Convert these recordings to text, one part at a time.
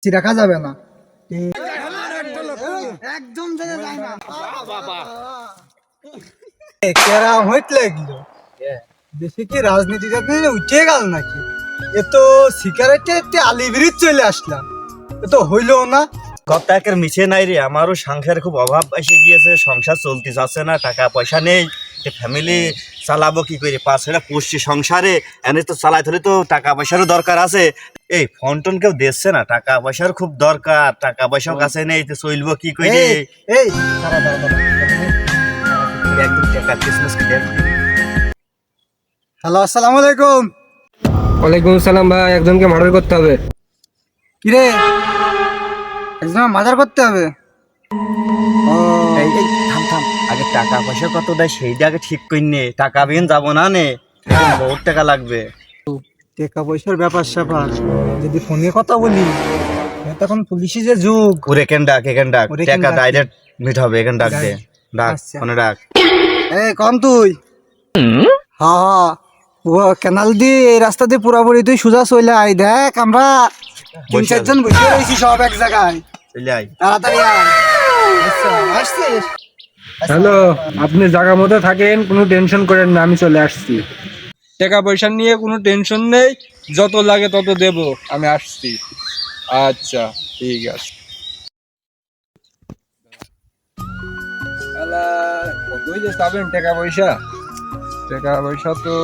রাখা যাবে না একদম কেরা হইতলে গেল দেশে কি রাজনীতিটা উঠে গেল নাকি? এ তো সিগারেটে আলিবিরিজ চলে আসলাম, এ তো হইলো না। কপ্তাকের মিছে নাই রে, আমারও সংসারে খুব অভাব এসে গিয়েছে, সংসার চলতে যাচ্ছে না, টাকা পয়সা নেই, ফ্যামিলি চালাবো কি করে? পাঁচটা পড়ছি সংসারে, এনে তো চালাইতে হলে তো টাকা পয়সারও দরকার আছে। এই ফোন টোন কেউ দিচ্ছে না, টাকা পয়সার খুব দরকার, টাকা পয়সাও কাছে নেই, তো চলবো কি করে? এই দাঁড়া দাঁড়া দাঁড়া, একদম টাকা ক্রিসমাস কি দেখ। হ্যালো, আসসালামু আলাইকুম। ওয়ালাইকুম আসসালাম ভাই, একজনকে মার্ডার করতে হবে। কিরে, একজন মার্ডার করতে হবে? ও এই এই থাম থাম, আগে টাকা পয়সা কত দেয় সেইটা আগে ঠিক করে নে, টাকা বিন যাবো না নে, বহুত টাকা লাগবে। টাকা পয়সার ব্যাপার স্যাপার যদি ফোনে কথা বলি, তখন পুলিশি যে যুগ। ওরে কেন ডাক, এখান ডাক, ওরে কেন টাকা ডাক? ডাইরেক্ট মিট হবে, এখান ডাক দে, ডাক আচ্ছা। ফোনে ডাক। এই কম তুই, হ্যাঁ ও ক্যানাল দিয়ে এই রাস্তা দিয়ে পুরাপুরি তুই সোজা চলে আয়। দেখ আমরা তিন বসে চারজন বসে রয়েছি সব এক জায়গায়, চলে আয়। তাড়াতাড়ি আয়। আচ্ছা, আসছিস? হ্যালো, আপনি জায়গা মতো থাকেন, কোনো টেনশন করেন না, আমি চলে আসছি। টাকা পয়সা নিয়ে কোনো টেনশন নেই, যত লাগে তত দেব, আমি আসছি। আচ্ছা ঠিক আছে। শালা, কতই যে পাবেন টাকা পয়সা? টাকা পয়সা তো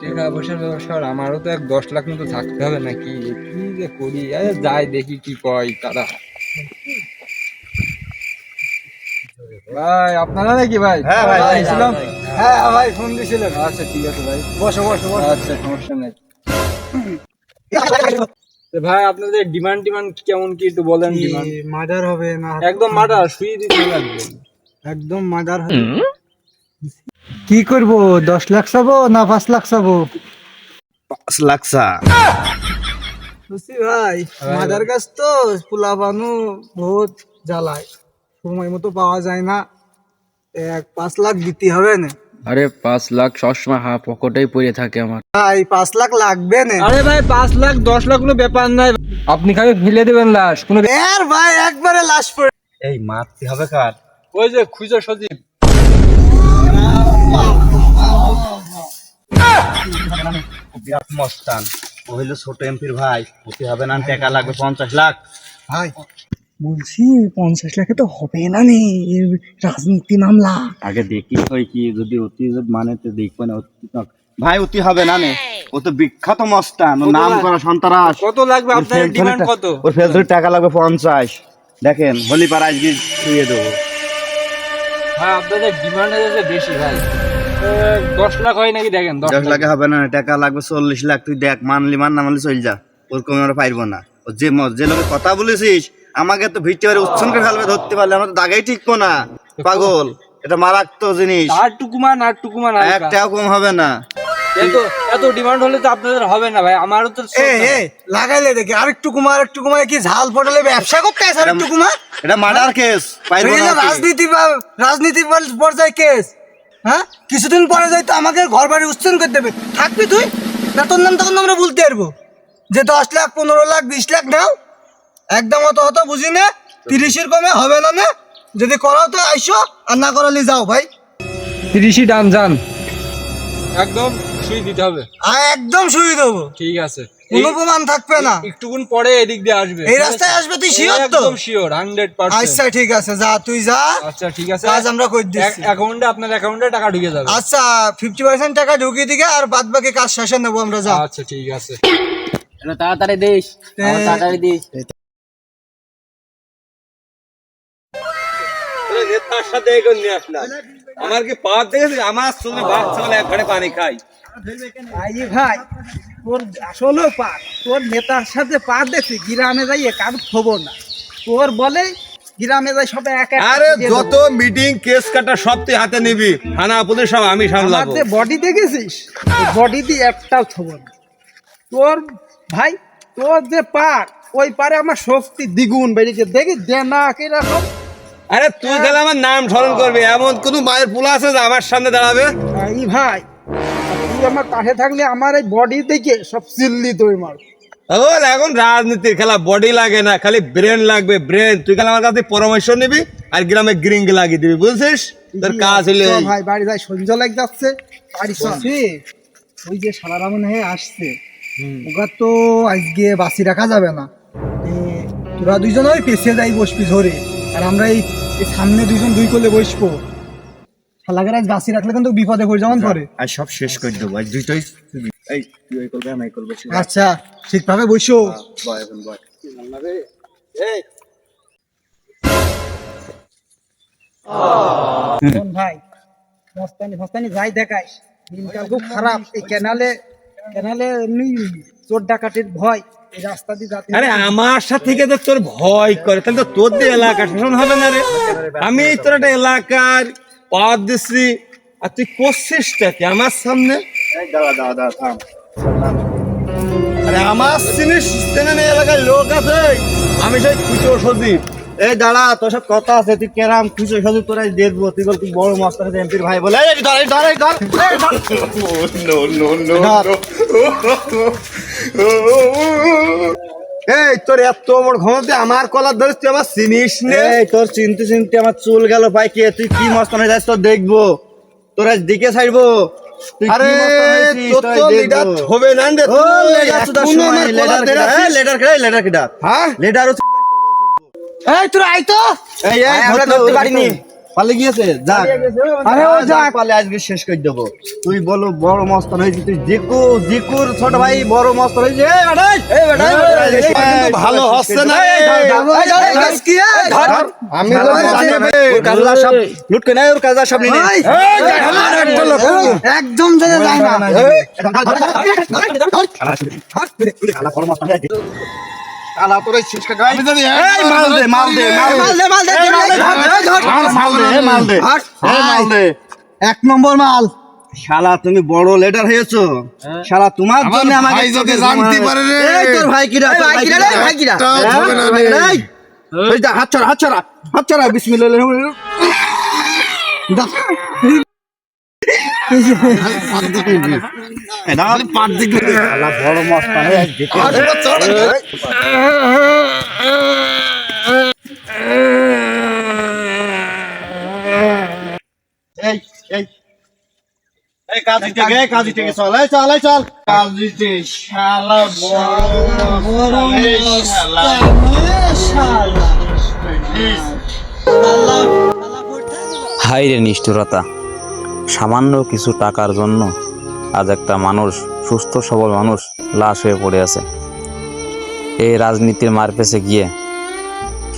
টাকা পয়সার ব্যবসা আমারও তো 10 লাখ মতো থাকতে হবে নাকি? কি যে করি, যাই দেখি কি কয় তারা। ভাই আপনারা নাকি ভাই? হ্যাঁ ভাই, ছিলাম। হ্যাঁ ভাই, ফোন দিয়েছিলেন। আচ্ছা ঠিক আছে ভাই, বসো বসো বসো। আচ্ছা সমস্যা নেই। তো ভাই আপনাদের ডিমান্ড কেমন কি একটু বলেন। ডিমান্ড মার্ডার হবে না? একদম মার্ডার শুয়ে দিতে লাগবে। একদম মার্ডার হবে। কি করব, 10 লাখ চাবো না 5 লাখ চাবো? 5 লাখ চা। বুঝছি ভাই, মাদার গাছ তো পোলা বানু বহুত জ্বালায়, সময় মতো পাওয়া যায় না। 5 লাখ দিতে হবে না আরে 5 লাখ সবসময় হাফ পকেটেই পড়ে থাকে আমার। ভাই, 5 লাখ লাগবে না। আরে ভাই 5 লাখ 10 লাখ কোনো ব্যাপার নাই, আপনি খালি ফেলে দেবেন লাশ কোনো। এর ভাই একবারে লাশ পড়ে। এই মারতে হবে কার? ওই যে খুঁজো সজীব। বিরাট মস্তান, ও হইলো ছোট এমপির ভাই, হতে হবে না, টাকা লাগবে 50 লাখ। ভাই বলছি 50 লাখে তো হবে না নে, রাজনীতি মামলা। আগে দেখি হয় কি, যদি অতি মানে তো দেখবো না। ভাই অতি হবে না নে, ও তো বিখ্যাত মস্তান, ওর নাম করা সন্ত্রাস। কত লাগবে আপনার ডিমান্ড কত? ওর ফেলতে টাকা লাগবে 50। দেখেন হলিপাড়া আজকে শুয়ে দেবো। হ্যাঁ আপনাদের ডিমান্ড আছে বেশি ভাই, 10 লাখ হয় নাকি দেখেন। 10 লাখে হবে না, টাকা লাগবে 40 লাখ। তুই দেখ, মানলি মান, না মানলি চল যা, ওর কমে আমরা পারবো না। ও যে লোকের কথা বলেছিস, আমাকে তো ভিড়তে পারে উচ্ছন করে ফেলবে, ধরতে পারলে আমরা তো দাগাই ঠিকবো না। পাগল, এটা মারাত্মক জিনিস, আর টুকুমান একটাও কম হবে না। এত ডিমান্ড হলে তো আপনাদের হবে না ভাই, আমারও তো লাগাইলে দেখি আরেকটু কুমার, আরেকটু কুমার কি ঝাল পটলে ব্যবসা করতে আছে? আরেকটু কুমার, এটা মার্ডার কেস, পারবো না। রাজনীতি পর্যায়ে কেস। হ্যাঁ, কিছুদিন পরে যাই তো আমাকে ঘর বাড়ি উচ্ছেদ করে দেবে। থাকবি তুই না, তোর নাম তখন আমরা বলতে পারবো যে 10 লাখ 15 লাখ 20 লাখ নাও। একদম অত হতো বুঝি না, 30-এর কমে হবে না। না যদি করাও তো আইসো, আর না করালে যাও ভাই। 30ই ডান যান, একদম শুই দিতে হবে। একদম শুয়ে দেবো, ঠিক আছে, কোনো প্রমাণ থাকবে না। একটুকুন পরে এদিক দিয়ে আসবে, এই রাস্তায় আসবে, তুই শিওর তো? একদম শিওর 100%। আচ্ছা ঠিক আছে, যা তুই যা। আচ্ছা ঠিক আছে, কাজ আমরা করে দিচ্ছি। অ্যাকাউন্টে, আপনার অ্যাকাউন্টে টাকা ঢুকে যাবে। আচ্ছা 50% টাকা ঢুকিয়ে দিকে, আর বাদ বাকি কাজ শেষে নেবো আমরা। যা। আচ্ছা ঠিক আছে। তাড়াতাড়ি দিস, তাড়াতাড়ি দিস। নেতার সাথে এগো নিয়ে আসলাম, আমার কি পাপ দেখেছিস? আমার সঙ্গে বাচ্চা এক ঘরে পানি খাই। ভাই তোর আসলে তোর নেতার সাথে দেখছি গ্রামে যাই কার খবর না, তোর বলে গ্রামে যাই সবাই এক। আরে যত মিটিং কেস কাটা সব তুই হাতে নিবি, থানা পুলিশ সব আমি সামলাবো। বডি দেখেছিস, বডি দিয়ে একটাও খবর না তোর। ভাই তোর যে ওই পারে আমার শক্তি দ্বিগুণ বেরিয়েছে, দেখি দে না কিরকম। আরে তুই তাহলে আমার নাম স্মরণ করবি, এমন কোন মায়ের পোলা আছে যে আমার সামনে দাঁড়াবে? ভাই তুই আমার পাশে থাকলে আমার এই বডি দেখে সব চিল্লি তুই মার। এখন রাজনীতির খেলা বডি লাগে না, খালি ব্রেন লাগবে, ব্রেন। তুই খালি আমার কাছে পরামর্শ নিবি আর গ্রামে গ্রিং লাগিয়ে দিবি, বুঝছিস? তোর কাজ হলে চল ভাই বাড়ি যাই, সঞ্জ লাগ যাচ্ছে বাড়ি চল। ওই যে শালারা মনে হয় আসছে, ওগার তো আজকে বাসি রাখা যাবে না। তোরা দুইজন ওই পেছিয়ে যাই বসবি ধরে, আর আমরা এই সামনে দুইজন দুই করলে বসবো। শালাকের আজ বাসি রাখলে কিন্তু বিপদে পড়ে যাবেন পরে। আর সব শেষ করে দেবো আজ দুইটাই। এই তুই ওই করবে আমি এই করবো। আচ্ছা ঠিকভাবে বসো। বয় এখন বয়। ভাই মস্তানি ফস্তানি যাই দেখাইস, দিনকাল খুব খারাপ। এই ক্যানালে এমনি চোর ডাকাতির ভয়, এই রাস্তা দিয়ে যাতে। আরে আমার সাথে থেকে তো তোর ভয় করে, তাহলে তো তোর দিয়ে এলাকা শাসন হবে না রে। আমি তোর একটা এলাকার পাওয়ার দিচ্ছি, আর তুই করছিসটা কি আমার সামনে? দাদা থাম। আরে আমার জিনিস চেনে এলাকার লোক আছে, আমি সেই খুচরো সজীব। এই দাঁড়া, তোর সাথে কথা আছে। তুই কেরাম খুশি সাজু তোরা দেখবো। তুই বল তুই বড় মাস্টার এমপির ভাই বলে। এই ধর এই ধর এই ধর। এই তোর এত বড় ক্ষমতা, আমার কলার ধরিস, তুই আমার চিনিস নে? এই তোর চিনতে চিনতে আমার চুল গেল ভাই। কে তুই কি মস্তান হয়ে যাস তোর দেখবো, তোরা দিকে ছাড়বো। তুই কি আরে মস্তান হয়েছিস, তোর তোরাই তো দেখবো। লিডার হবে না রে। ও, লেডার সুদার এখনো সময়, আমার লেডার কলার ধরে কেডা? আছিস? এই লেডার কেডা? লেডার কেডা? হ্যাঁ? লেডারও এই তোরা আই তো। এই এই আমরা ধরতে ধরতে পারিনি। পালে গিয়েছে, যাক। আরে ও যাক। পালে আজকে শেষ করে দেবো। তুই বলো বড় মস্তান হয়েছিস, তুই জিকুর ছোট ভাই বড় মস্তান হয়েছে। এই বেটাই, এই বেটাই, কিন্তু ভালো হচ্ছে না। আমি তো জানি বে। ওর কাজলা সব লুট করে নেয়, ওর কাজলা সব নিয়ে নেয়। একদম যেতে যায় না। কালা বড় মস্তান হয়েছে। কালা তোরে শেষ করে দেয়। এই মাল দে, মাল দে, মাল দে। মাল দে, মাল দে। এই মাল দে। এক নম্বর মাল। শালা তুমি বড় লেটার হয়েছো। শালা তোমার জন্য আমাকে ভাই যদি জানতে পারে রে। এই তোর ভাই কিরা, তোর ভাই কিরা, ভাই কিরা। তা হবে না রে। এই, এই যা, হাত ছাড়া, হাত ছাড়া, হাত ছাড়া, বিসমিল্লাহ। শালা বড় মস্তান হয়ে যেতে। এই এই এই কাজী থেকে, কাজী থেকে চল, এই চল, এই চল। কাজীতে শালা বড় শালা। হাই রে নিষ্ঠুরতা! সামান্য কিছু টাকার জন্য আজ একটা মানুষ, সুস্থ সবল মানুষ, লাশ হয়ে পড়ে আছে। এই রাজনীতির মারপেছে গিয়ে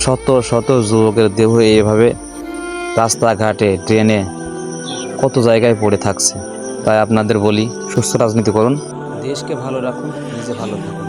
শত শত যুবকের দেহ এইভাবে রাস্তাঘাটে, ট্রেনে, কত জায়গায় পড়ে থাকছে। তাই আপনাদের বলি, সুস্থ রাজনীতি করুন, দেশকে ভালো রাখুন, নিজে ভালো থাকুন।